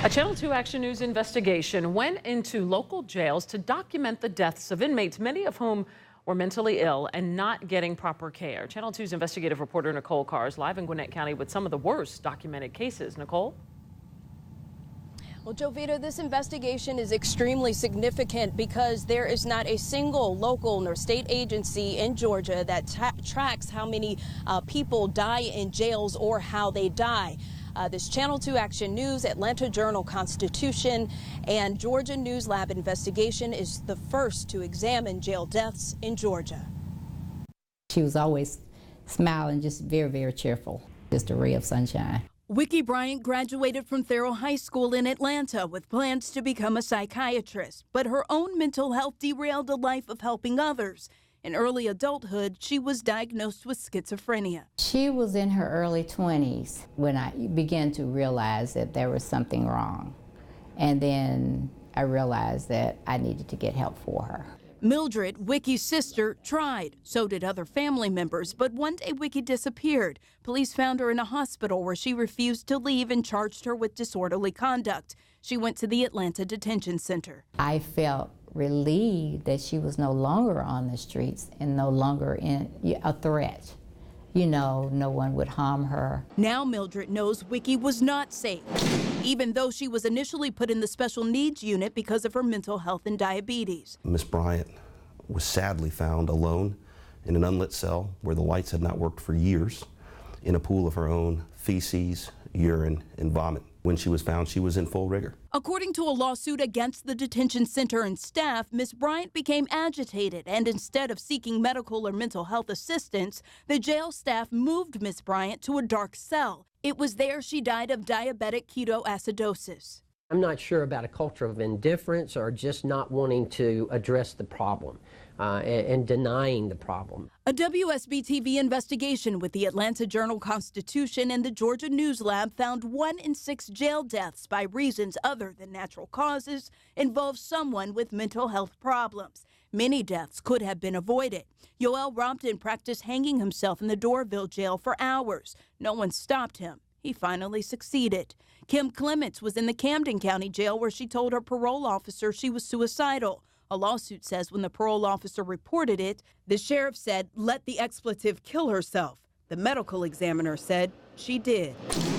A Channel 2 Action News investigation went into local jails to document the deaths of inmates, many of whom were mentally ill and not getting proper care. Channel 2's investigative reporter Nicole Carr is live in Gwinnett County with some of the worst documented cases. Nicole? Well, Jovita, this investigation is extremely significant because there is not a single local nor state agency in Georgia that tracks how many people die in jails or how they die. This Channel 2 Action News, Atlanta Journal-Constitution, and Georgia News Lab investigation is the first to examine jail deaths in Georgia. She was always smiling, just very, very cheerful, just a ray of sunshine. Wickie Bryant graduated from Therrell High School in Atlanta with plans to become a psychiatrist, but her own mental health derailed a life of helping others. In early adulthood, she was diagnosed with schizophrenia. She was in her early 20s when I began to realize that there was something wrong. And then I realized that I needed to get help for her. Mildred, Wickie's sister, tried. So did other family members. But one day Wickie disappeared. Police found her in a hospital where she refused to leave and charged her with disorderly conduct. She went to the Atlanta Detention Center. I felt relieved that she was no longer on the streets and no longer a threat. You know, no one would harm her. Now Mildred knows Wickie was not safe, even though she was initially put in the special needs unit because of her mental health and diabetes. Miss Bryant was sadly found alone in an unlit cell where the lights had not worked for years, in a pool of her own feces, urine, and vomit. When she was found, she was in full rigor. According to a lawsuit against the detention center and staff, Miss Bryant became agitated, and instead of seeking medical or mental health assistance, the jail staff moved Miss Bryant to a dark cell. It was there she died of diabetic ketoacidosis. I'm not sure about a culture of indifference or just not wanting to address the problem and denying the problem. A WSB-TV investigation with the Atlanta Journal-Constitution and the Georgia News Lab found 1 in 6 jail deaths by reasons other than natural causes involve someone with mental health problems. Many deaths could have been avoided. Yoel Rompton practiced hanging himself in the Dorville jail for hours. No one stopped him. He finally succeeded. Kim Clements was in the Camden County Jail where she told her parole officer she was suicidal. A lawsuit says when the parole officer reported it, the sheriff said, "Let the expletive kill herself." The medical examiner said she did.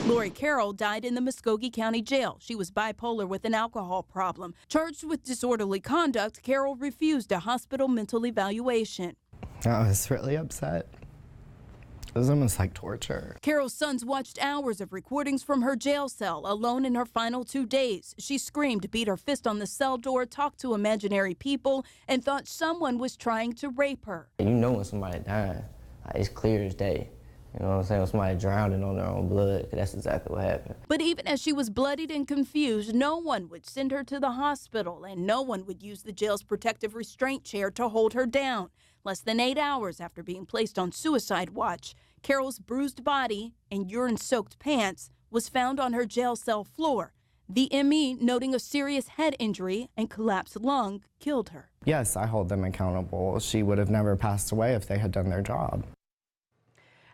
Lori Carroll died in the Muskogee County Jail. She was bipolar with an alcohol problem. Charged with disorderly conduct, Carroll refused a hospital mental evaluation. I was really upset. It was almost like torture. Carol's sons watched hours of recordings from her jail cell, alone in her final 2 days. She screamed, beat her fist on the cell door, talked to imaginary people, and thought someone was trying to rape her. You know when somebody dying, it's clear as day. You know what I'm saying? When somebody drowning on their own blood, that's exactly what happened. But even as she was bloodied and confused, no one would send her to the hospital, and no one would use the jail's protective restraint chair to hold her down. Less than 8 hours after being placed on suicide watch, Carol's bruised body and urine-soaked pants was found on her jail cell floor. The ME, noting a serious head injury and collapsed lung, killed her. Yes, I hold them accountable. She would have never passed away if they had done their job.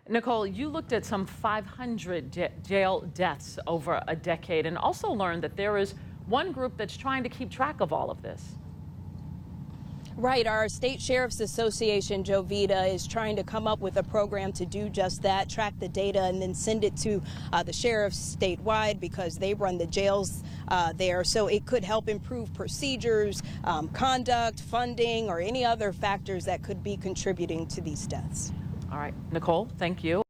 Nicole, you looked at some 500 jail deaths over a decade and also learned that there is one group that's trying to keep track of all of this. Right. Our State Sheriff's Association, Jovita, is trying to come up with a program to do just that, track the data, and then send it to the sheriffs statewide because they run the jails there. So it could help improve procedures, conduct, funding, or any other factors that could be contributing to these deaths. All right, Nicole, thank you.